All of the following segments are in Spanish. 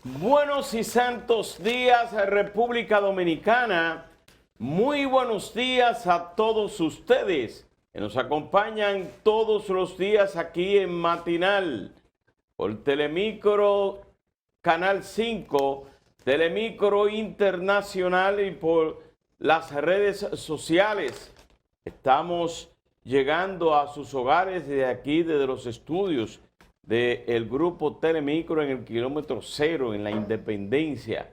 Buenos y santos días, República Dominicana. Muy buenos días a todos ustedes que nos acompañan todos los días aquí en Matinal por Telemicro Canal 5, Telemicro Internacional y por las redes sociales. Estamos llegando a sus hogares desde aquí, desde los estudios del grupo Telemicro en el kilómetro 0 en la Independencia.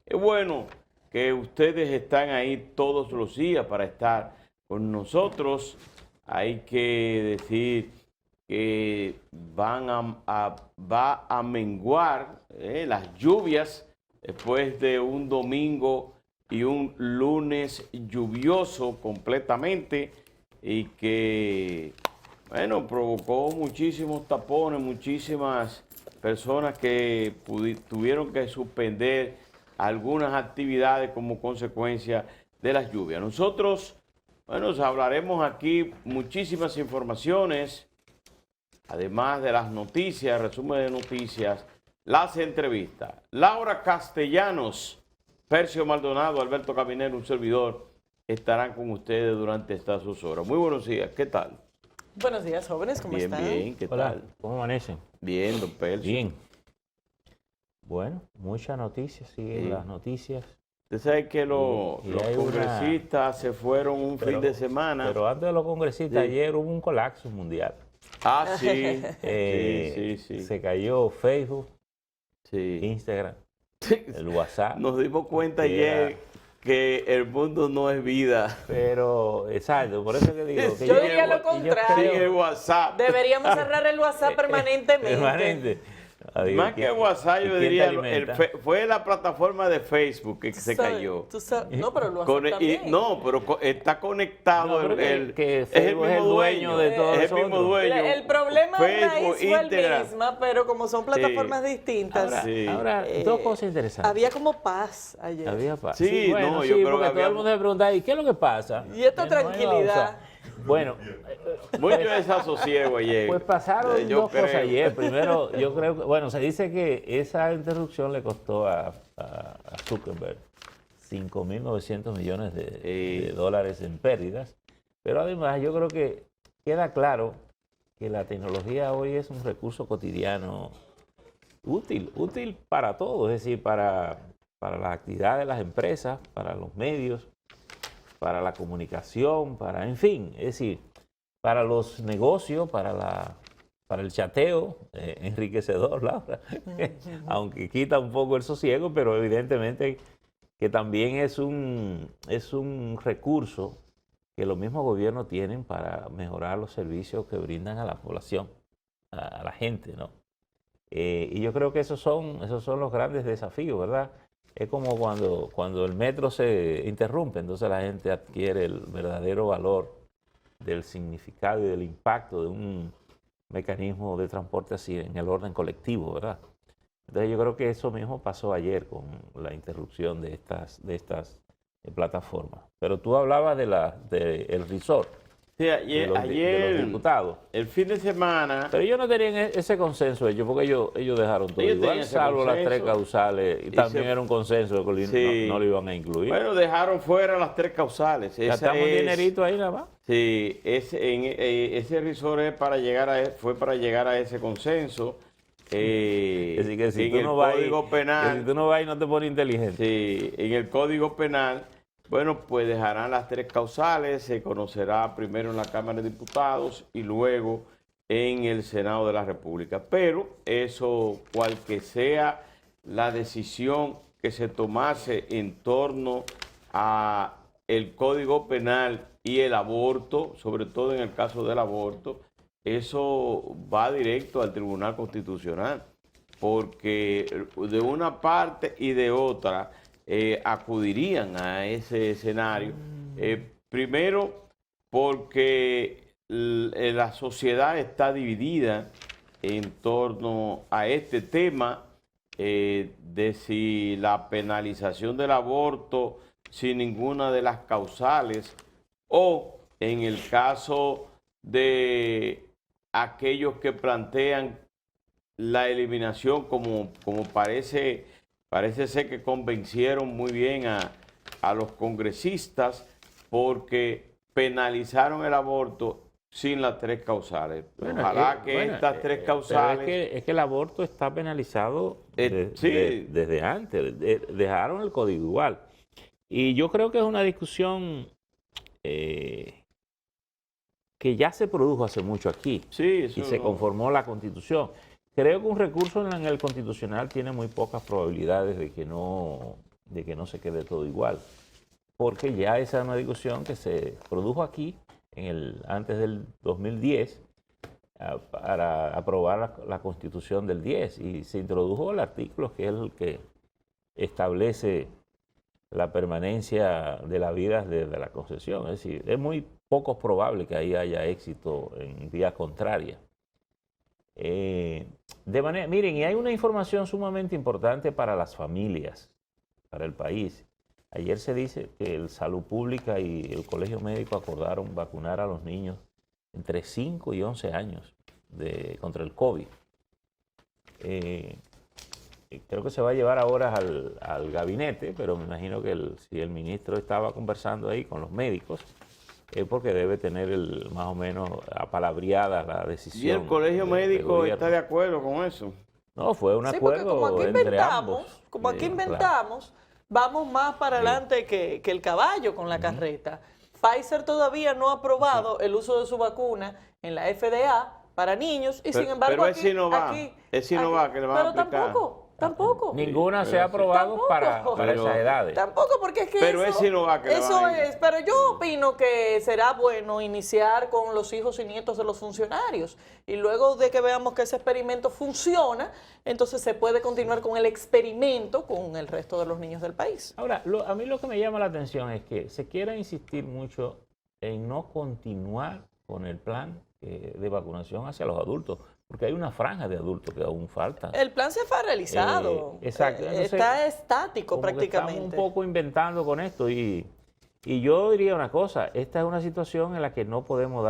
Es bueno que ustedes están ahí todos los días para estar con nosotros. Hay que decir que va a menguar las lluvias después de un domingo y un lunes lluvioso completamente y que bueno, provocó muchísimos tapones, muchísimas personas que tuvieron que suspender algunas actividades como consecuencia de las lluvias. Nosotros, bueno, hablaremos aquí muchísimas informaciones, además de las noticias, resumen de noticias, las entrevistas. Laura Castellanos, Percio Maldonado, Alberto Caminero, un servidor, estarán con ustedes durante estas 2 horas. Muy buenos días, ¿qué tal? Buenos días, jóvenes, ¿cómo Bien, están? bien, ¿qué Hola, tal? ¿cómo amanecen? Bien, don Percio. Bien. Bueno, muchas noticias, siguen Sí. las noticias. Usted sabe que los hay congresistas se fueron un fin de semana. Pero antes de los congresistas, Sí. ayer hubo un colapso mundial. Ah, sí. Sí. Se cayó Facebook, Sí. Instagram, el WhatsApp. Nos dimos cuenta que era- ayer que el mundo no es vida. Pero, exacto, por eso que digo que Yo diría lo yo contrario. Sin creo- el WhatsApp. Deberíamos cerrar el WhatsApp permanentemente. Permanente. Adiós, Más que WhatsApp, ¿y yo quién te diría, alimenta? fue la plataforma de Facebook que se cayó. No, pero el WhatsApp Con- también. no, pero está conectado. No, pero que es el Facebook es el mismo dueño de todo Es el mismo nosotros. dueño. El problema Facebook, raíz fue Instagram. el mismo, pero como son plataformas distintas, Ahora, Sí. ahora, dos cosas interesantes. había como paz ayer. Había paz. Sí, bueno, no, yo sí, creo porque que todo el mundo se pregunta, ¿y qué es lo que pasa? Y esta Que no hay tranquilidad. pausa. Bueno, Mucho desasosiego ayer. pues pasaron Yo dos cosas creo. ayer. Primero, yo creo que, bueno, se dice que esa interrupción le costó a Zuckerberg 5.900 millones de dólares en pérdidas. Pero además, yo creo que queda claro que la tecnología hoy es un recurso cotidiano útil para todo, es decir, para las actividades de las empresas, para los medios, para la comunicación, en fin, es decir, para los negocios, para el chateo, enriquecedor, Laura, aunque quita un poco el sosiego, pero evidentemente que también es un recurso que los mismos gobiernos tienen para mejorar los servicios que brindan a la población, a la gente, ¿no? Y yo creo que esos son los grandes desafíos, ¿verdad? Es como cuando el metro se interrumpe, entonces la gente adquiere el verdadero valor del significado y del impacto de un mecanismo de transporte así en el orden colectivo, ¿verdad? Entonces yo creo que eso mismo pasó ayer con la interrupción de estas plataformas. Pero tú hablabas del resort, Sí, de los diputados. el fin de semana. Pero ellos no tenían ese consenso hecho, porque ellos dejaron todo Ellos igual, tenían ese salvo las 3 consenso. causales, y Y también se- era un consenso de que Sí. no lo iban a incluir. Bueno, dejaron fuera las 3 causales. Gastamos un dinerito ahí nada más. Sí, ese resort fue para llegar a ese consenso. Así que si en tú el no vas ahí, Código Penal. que si tú no vas ahí no te pones inteligente. Sí, en el Código Penal, bueno, pues dejarán las 3 causales, se conocerá primero en la Cámara de Diputados y luego en el Senado de la República. Pero eso, cual que sea la decisión que se tomase en torno a el Código Penal y el aborto, sobre todo en el caso del aborto, eso va directo al Tribunal Constitucional, porque de una parte y de otra acudirían a ese escenario. Primero, porque la sociedad está dividida en torno a este tema de si la penalización del aborto sin ninguna de las causales o en el caso de aquellos que plantean la eliminación como parece parece ser que convencieron muy bien a los congresistas porque penalizaron el aborto sin las 3 causales. Bueno, Ojalá que bueno, estas 3 pero causales... es que el aborto está penalizado sí. desde antes. Dejaron el código igual. Y yo creo que es una discusión que ya se produjo hace mucho aquí. Sí, Y se conformó la Constitución. Creo que un recurso en el Constitucional tiene muy pocas probabilidades de que no se quede todo igual. Porque ya esa es una discusión que se produjo aquí antes del 2010 para aprobar la Constitución del 10 y se introdujo el artículo que es el que establece la permanencia de la vida desde la concepción. Es decir, es muy poco probable que ahí haya éxito en vía contraria. Miren, y hay una información sumamente importante para las familias, para el país. Ayer se dice que el Salud Pública y el Colegio Médico acordaron vacunar a los niños entre 5 y 11 años contra el COVID. Creo que se va a llevar ahora al gabinete, pero me imagino que si el ministro estaba conversando ahí con los médicos, es porque debe tener más o menos apalabreada la decisión. ¿Y el colegio médico está de acuerdo con eso? No, fue un acuerdo entre ambos. Como aquí inventamos, vamos más para adelante que el caballo con la carreta. Pfizer todavía no ha aprobado el uso de su vacuna en la FDA para niños y sin embargo pero aquí, es Sinovac que le van a aplicar. Tampoco. Ninguna se ha aprobado para esas edades. Tampoco, porque es que pero es Sinovac que eso es. Pero yo opino que será bueno iniciar con los hijos y nietos de los funcionarios. Y luego de que veamos que ese experimento funciona, entonces se puede continuar con el experimento con el resto de los niños del país. Ahora, a mí lo que me llama la atención es que se quiera insistir mucho en no continuar con el plan de vacunación hacia los adultos, porque hay una franja de adultos que aún falta. El plan se fue realizado. Exacto. Entonces, está estático prácticamente. Estamos un poco inventando con esto y yo diría una cosa, esta es una situación en la que no podemos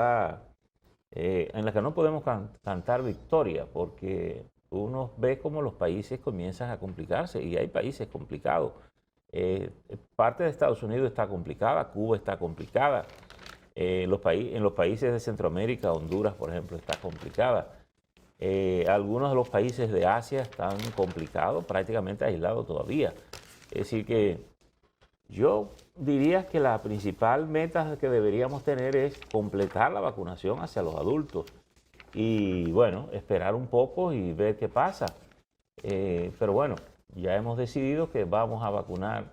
cantar victoria, porque uno ve cómo los países comienzan a complicarse y hay países complicados. Parte de Estados Unidos está complicada, Cuba está complicada, en los países de Centroamérica, Honduras, por ejemplo, está complicada. Algunos de los países de Asia están complicados, prácticamente aislados todavía. Es decir que yo diría que la principal meta que deberíamos tener es completar la vacunación hacia los adultos y bueno, esperar un poco y ver qué pasa. Pero bueno, ya hemos decidido que vamos a vacunar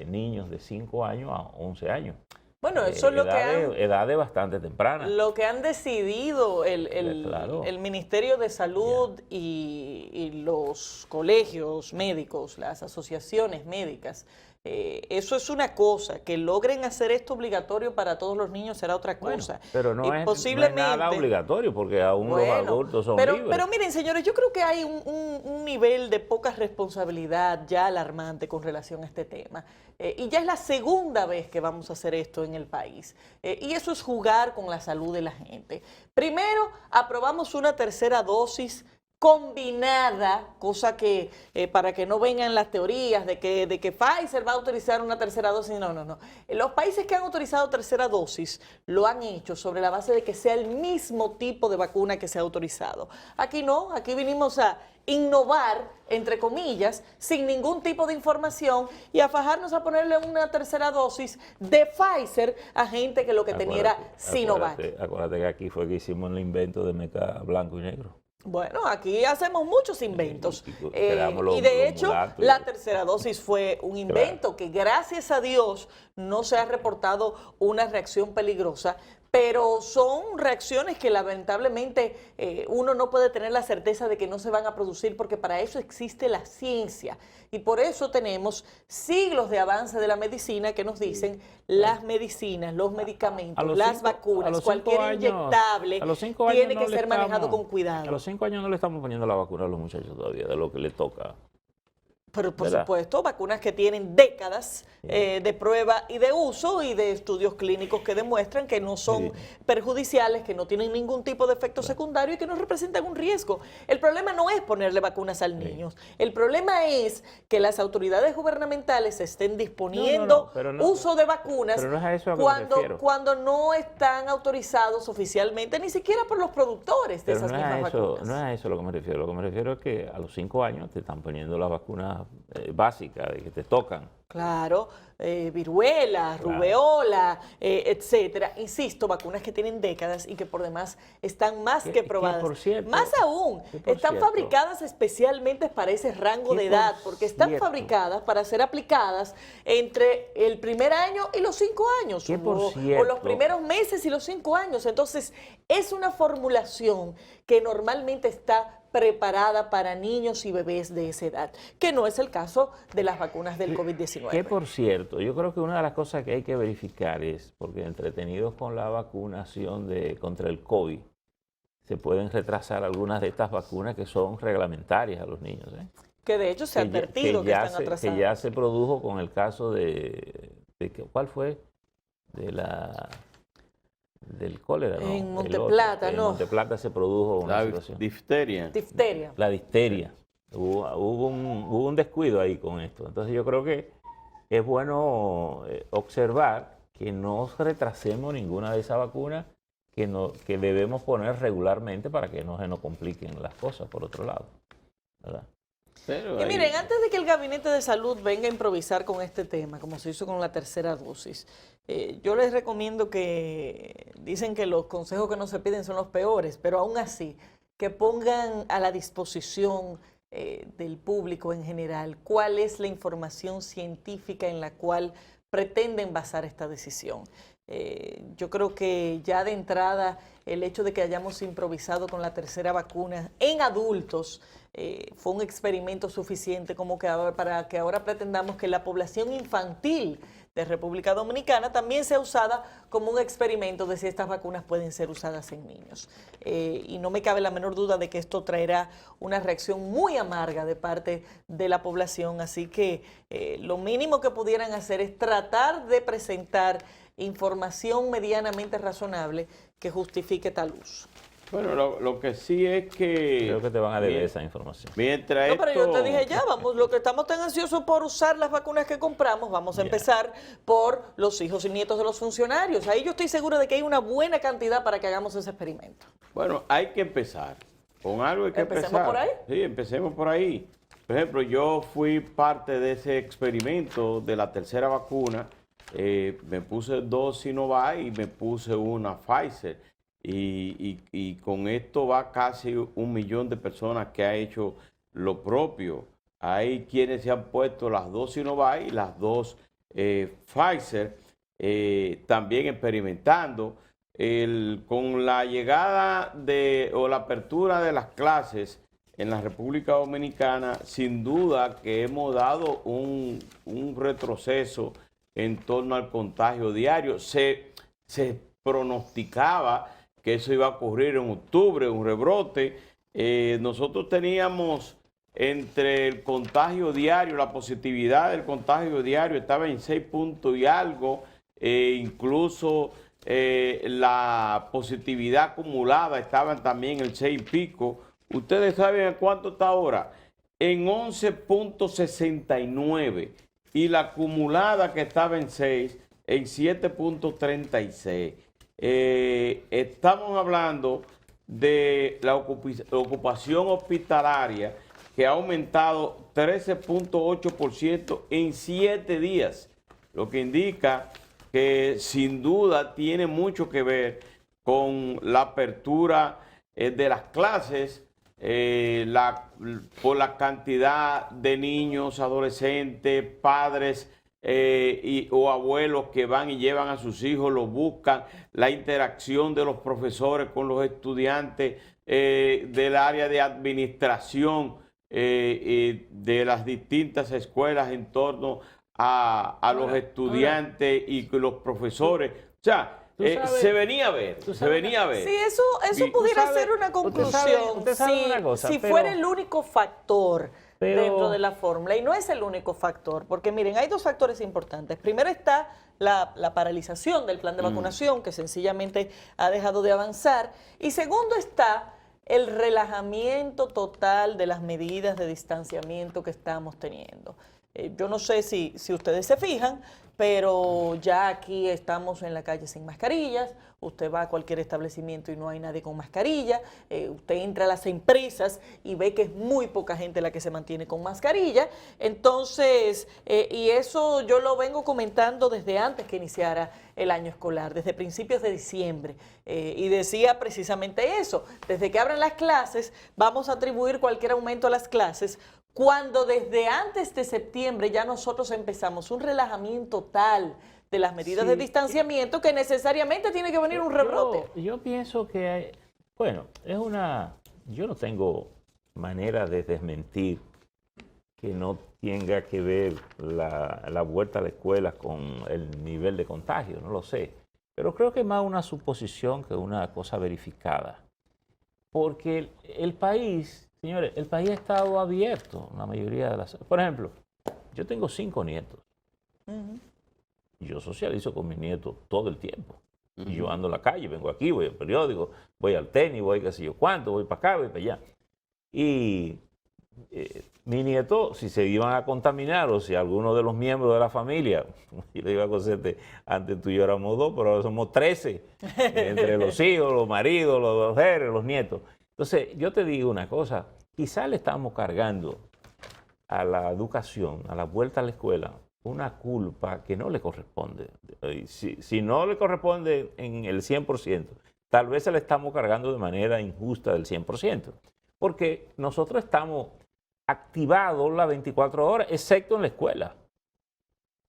niños de 5 años a 11 años. Bueno, eso es lo edades bastante tempranas. Lo que han decidido Claro. el Ministerio de Salud y los colegios médicos, las asociaciones médicas. Eso es una cosa, que logren hacer esto obligatorio para todos los niños será otra cosa. Bueno, pero no es nada obligatorio porque aún los adultos son libres. Pero miren, señores, yo creo que hay un nivel de poca responsabilidad ya alarmante con relación a este tema. Y ya es la segunda vez que vamos a hacer esto en el país. Y eso es jugar con la salud de la gente. Primero, aprobamos una tercera dosis combinada, cosa que para que no vengan las teorías de que Pfizer va a utilizar una tercera dosis. No. Los países que han autorizado tercera dosis lo han hecho sobre la base de que sea el mismo tipo de vacuna que se ha autorizado. Aquí no, aquí vinimos a innovar, entre comillas, sin ningún tipo de información y a fajarnos a ponerle una tercera dosis de Pfizer a gente que lo que tenía era Sinovac. Acuérdate que aquí fue que hicimos el invento de meca blanco y negro. Bueno, aquí hacemos muchos inventos Y de hecho la tercera dosis fue un invento que gracias a Dios no se ha reportado una reacción peligrosa, pero son reacciones que lamentablemente uno no puede tener la certeza de que no se van a producir porque para eso existe la ciencia y por eso tenemos siglos de avance de la medicina que nos dicen las medicinas, los medicamentos, las vacunas, cualquier inyectable tiene que ser manejado con cuidado. A los 5 años no le estamos poniendo la vacuna a los muchachos todavía, de lo que le toca. Pero por ¿verdad? supuesto, vacunas que tienen décadas de prueba y de uso y de estudios clínicos que demuestran que no son perjudiciales, que no tienen ningún tipo de efecto secundario y que no representan un riesgo. El problema no es ponerle vacunas al niño. El problema es que las autoridades gubernamentales estén disponiendo pero no, uso de vacunas pero no es a eso a que me refiero. cuando no están autorizados oficialmente, ni siquiera por los productores de Pero esas no es mismas a eso, vacunas. no es a eso a lo que me refiero. Lo que me refiero es que a los 5 años te están poniendo las vacunas básicas de que te tocan. Claro, viruela, rubeola, etcétera. Insisto, vacunas que tienen décadas y que por demás están más que probadas. por cierto, Más aún, están fabricadas especialmente para ese rango de edad, porque están fabricadas para ser aplicadas entre el primer año y los 5 años, o los primeros meses y los 5 años. Entonces, es una formulación que normalmente está preparada para niños y bebés de esa edad, que no es el caso de las vacunas del COVID-19. Que por cierto, yo creo que una de las cosas que hay que verificar es, porque entretenidos con la vacunación contra el COVID, se pueden retrasar algunas de estas vacunas que son reglamentarias a los niños. Que de hecho se ha advertido que están atrasadas. Que ya se produjo con el caso ¿cuál fue? Del cólera, ¿no? En Monteplata, En no. Monteplata se produjo una situación. Difteria. Difteria. La difteria. Hubo un descuido ahí con esto. Entonces yo creo que es bueno observar que no retrasemos ninguna de esas vacunas que debemos poner regularmente para que no se nos compliquen las cosas por otro lado, ¿verdad? Y miren, antes de que el Gabinete de Salud venga a improvisar con este tema, como se hizo con la tercera dosis, yo les recomiendo que, dicen que los consejos que no se piden son los peores, pero aún así, que pongan a la disposición del público en general cuál es la información científica en la cual pretenden basar esta decisión. Yo creo que ya de entrada el hecho de que hayamos improvisado con la tercera vacuna en adultos fue un experimento suficiente como que para que ahora pretendamos que la población infantil de República Dominicana también sea usada como un experimento de si estas vacunas pueden ser usadas en niños. Y no me cabe la menor duda de que esto traerá una reacción muy amarga de parte de la población, así que lo mínimo que pudieran hacer es tratar de presentar información medianamente razonable que justifique tal uso. Bueno, lo que sí es que... Creo que te van a deber esa información. Mientras No, pero yo te dije ya, vamos, lo que estamos tan ansiosos por usar las vacunas que compramos, vamos a empezar por los hijos y nietos de los funcionarios. Ahí yo estoy seguro de que hay una buena cantidad para que hagamos ese experimento. Bueno, hay que empezar. Con algo hay que empezar. ¿Empecemos por ahí? Sí, empecemos por ahí. Por ejemplo, yo fui parte de ese experimento de la tercera vacuna. Me puse 2 Sinovac y me puse una Pfizer. Y con esto va casi 1 millón de personas que ha hecho lo propio. Hay quienes se han puesto las 2 Sinovac y las 2 Pfizer, también experimentando. Con la llegada o la apertura de las clases en la República Dominicana, sin duda que hemos dado un retroceso en torno al contagio diario. Se pronosticaba que eso iba a ocurrir en octubre, un rebrote. Nosotros teníamos entre el contagio diario, la positividad del contagio diario estaba en 6 puntos y algo, incluso la positividad acumulada estaba también en 6 y pico. ¿Ustedes saben a cuánto está ahora? En 11.69 y la acumulada que estaba en 6 en 7.36. Estamos hablando de la ocupación hospitalaria que ha aumentado 13.8% en 7 días, lo que indica que sin duda tiene mucho que ver con la apertura de las clases, por la cantidad de niños, adolescentes, padres o abuelos que van y llevan a sus hijos, los buscan, la interacción de los profesores con los estudiantes, del área de administración de las distintas escuelas en torno a los estudiantes y los profesores. O sea, se venía a ver, se venía a ver. Sí, eso pudiera ser una conclusión. Usted sabe una cosa, si fuera el único factor dentro de la fórmula. Y no es el único factor, porque miren, hay dos factores importantes. Primero está la paralización del plan de vacunación, que sencillamente ha dejado de avanzar. Y segundo está el relajamiento total de las medidas de distanciamiento que estamos teniendo. Yo no sé si ustedes se fijan, pero ya aquí estamos en la calle sin mascarillas. Usted va a cualquier establecimiento y no hay nadie con mascarilla. Usted entra a las empresas y ve que es muy poca gente la que se mantiene con mascarilla. Entonces, y eso yo lo vengo comentando desde antes que iniciara el año escolar, desde principios de diciembre. Y decía precisamente eso, desde que abran las clases, vamos a atribuir cualquier aumento a las clases, cuando desde antes de septiembre ya nosotros empezamos un relajamiento tal de las medidas de distanciamiento que necesariamente tiene que venir un rebrote. Yo pienso que hay, bueno, yo no tengo manera de desmentir que no tenga que ver la vuelta a la escuela con el nivel de contagio, no lo sé. Pero creo que es más una suposición que una cosa verificada. Porque el país, señores, el país ha estado abierto, la mayoría de las... Por ejemplo, yo tengo 5 nietos. Yo socializo con mis nietos todo el tiempo. Y yo ando en la calle, vengo aquí, voy al periódico, voy al tenis, voy qué sé yo cuánto, voy para acá, voy para allá. Y mi nieto, si se iban a contaminar o si alguno de los miembros de la familia, yo le digo a Cosette, antes tú y yo éramos 2, pero ahora somos 13, entre los hijos, los maridos, los mujeres, los nietos. Entonces, yo te digo una cosa, quizás le estamos cargando a la educación, a la vuelta a la escuela, una culpa que no le corresponde. Si no le corresponde en el 100%, tal vez se le estamos cargando de manera injusta del 100%, porque nosotros estamos activados las 24 horas, excepto en la escuela,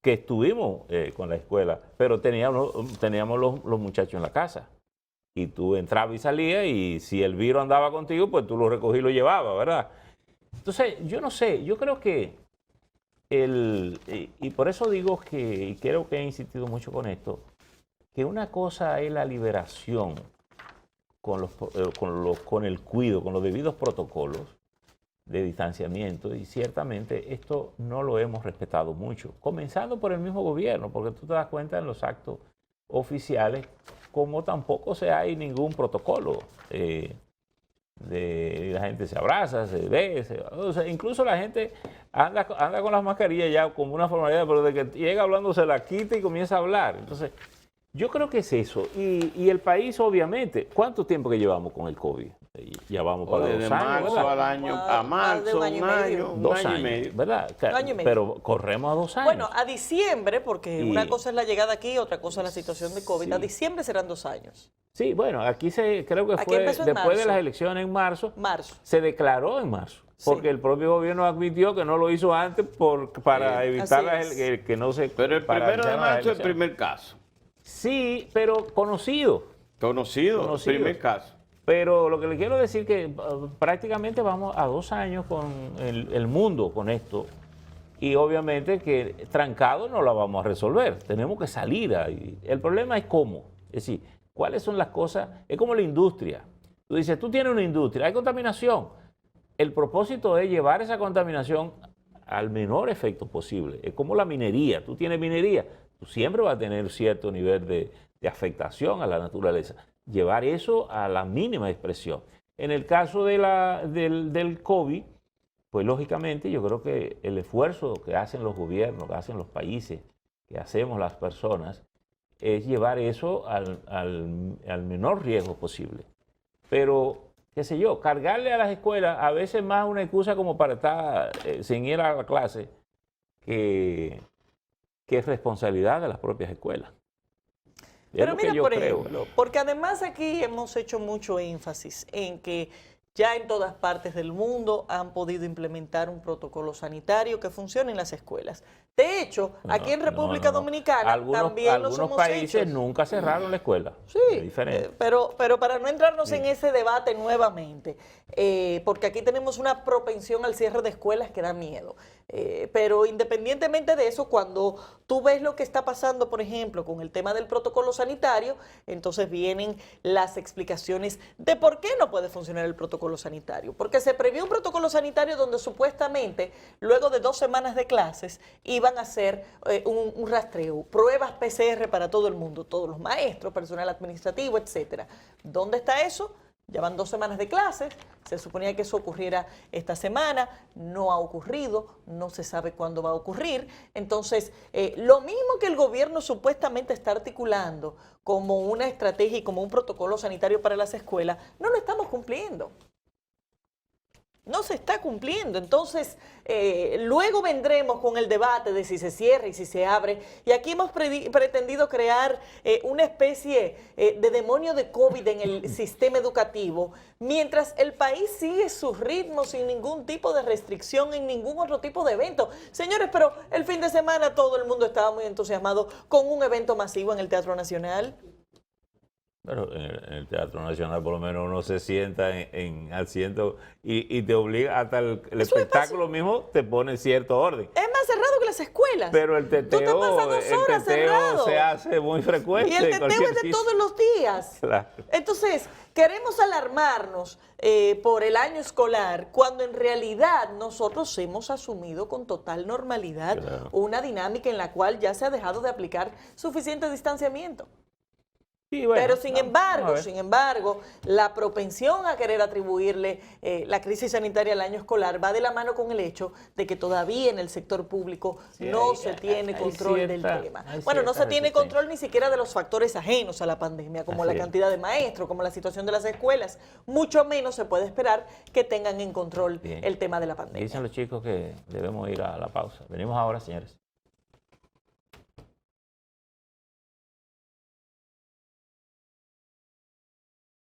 que estuvimos con la escuela, pero teníamos los muchachos en la casa. Y tú entrabas y salías, y si el virus andaba contigo, pues tú lo recogías y lo llevabas, ¿verdad? Entonces, yo no sé, yo creo que y por eso digo que, y creo que he insistido mucho con esto, que una cosa es la liberación con el cuidado, con los debidos protocolos de distanciamiento, y ciertamente esto no lo hemos respetado mucho, comenzando por el mismo gobierno, porque tú te das cuenta en los actos oficiales como tampoco hay ningún protocolo. La gente se abraza, se ve, o sea, incluso la gente anda con las mascarillas ya como una formalidad, pero de que llega hablando se la quita y comienza a hablar. Entonces, yo creo que es eso. Y el país, obviamente, ¿cuánto tiempo que llevamos con el COVID? Ya vamos para 2 años. De marzo al año, a marzo, un año, 2 años y medio, ¿verdad? Un año y medio. Pero corremos a 2 años. Bueno, a diciembre, porque una cosa es la llegada aquí, otra cosa es la situación de COVID. Sí. A diciembre serán 2 años. Sí, bueno, aquí creo que Aquí fue empezó en después de marzo. las elecciones en marzo. Marzo. Se declaró en marzo. Porque Sí. el propio gobierno admitió que no lo hizo antes para evitar que no se... Pero el 1 de marzo es el primer caso. Sí, pero conocido. Conocido. Primer caso. Pero lo que le quiero decir que prácticamente vamos a 2 años con el mundo con esto. Y obviamente que trancado no la vamos a resolver. Tenemos que salir ahí. El problema es cómo. Es decir, cuáles son las cosas. Es como la industria. Tú dices, tú tienes una industria, hay contaminación. El propósito es llevar esa contaminación al menor efecto posible. Es como la minería. Tú tienes minería, tú siempre vas a tener cierto nivel de afectación a la naturaleza. Llevar eso a la mínima expresión. En el caso del COVID, pues lógicamente yo creo que el esfuerzo que hacen los gobiernos, que hacen los países, que hacemos las personas, es llevar eso al menor riesgo posible. Pero, qué sé yo, cargarle a las escuelas a veces más una excusa como para estar sin ir a la clase que es responsabilidad de las propias escuelas. Pero mira, por ejemplo, porque además aquí hemos hecho mucho énfasis en que ya en todas partes del mundo han podido implementar un protocolo sanitario que funcione en las escuelas. De hecho, aquí en República Dominicana también los algunos países nunca cerraron la escuela. Sí, diferente. Pero para no entrarnos en ese debate nuevamente, porque aquí tenemos una propensión al cierre de escuelas que da miedo. Pero independientemente de eso, cuando tú ves lo que está pasando, por ejemplo, con el tema del protocolo sanitario, entonces vienen las explicaciones de por qué no puede funcionar el protocolo sanitario. Porque se previó un protocolo sanitario donde supuestamente, luego de 2 semanas de clases, iban a hacer un rastreo, pruebas PCR para todo el mundo, todos los maestros, personal administrativo, etcétera. ¿Dónde está eso? Ya van 2 semanas de clases, se suponía que eso ocurriera esta semana, no ha ocurrido, no se sabe cuándo va a ocurrir. Entonces, lo mismo que el gobierno supuestamente está articulando como una estrategia y como un protocolo sanitario para las escuelas, no lo estamos cumpliendo. No se está cumpliendo. Entonces, luego vendremos con el debate de si se cierra y si se abre. Y aquí hemos pretendido crear una especie de demonio de COVID en el sistema educativo, mientras el país sigue su ritmo sin ningún tipo de restricción en ningún otro tipo de evento. Señores, pero el fin de semana todo el mundo estaba muy entusiasmado con un evento masivo en el Teatro Nacional. Pero en el Teatro Nacional por lo menos uno se sienta en asiento y te obliga, hasta el espectáculo mismo te pone cierto orden. Es más cerrado que las escuelas. Pero el teteo, se hace muy frecuente. Y el teteo es de todos los días. Claro. Entonces, queremos alarmarnos por el año escolar, cuando en realidad nosotros hemos asumido con total normalidad una dinámica en la cual ya se ha dejado de aplicar suficiente distanciamiento. Bueno, pero sin embargo, la propensión a querer atribuirle la crisis sanitaria al año escolar va de la mano con el hecho de que todavía en el sector público no se tiene control del tema. Bueno, no se tiene control ni siquiera de los factores ajenos a la pandemia, como la cantidad de maestros, como la situación de las escuelas. Mucho menos se puede esperar que tengan en control el tema de la pandemia. Dicen los chicos que debemos ir a la pausa. Venimos ahora, señores.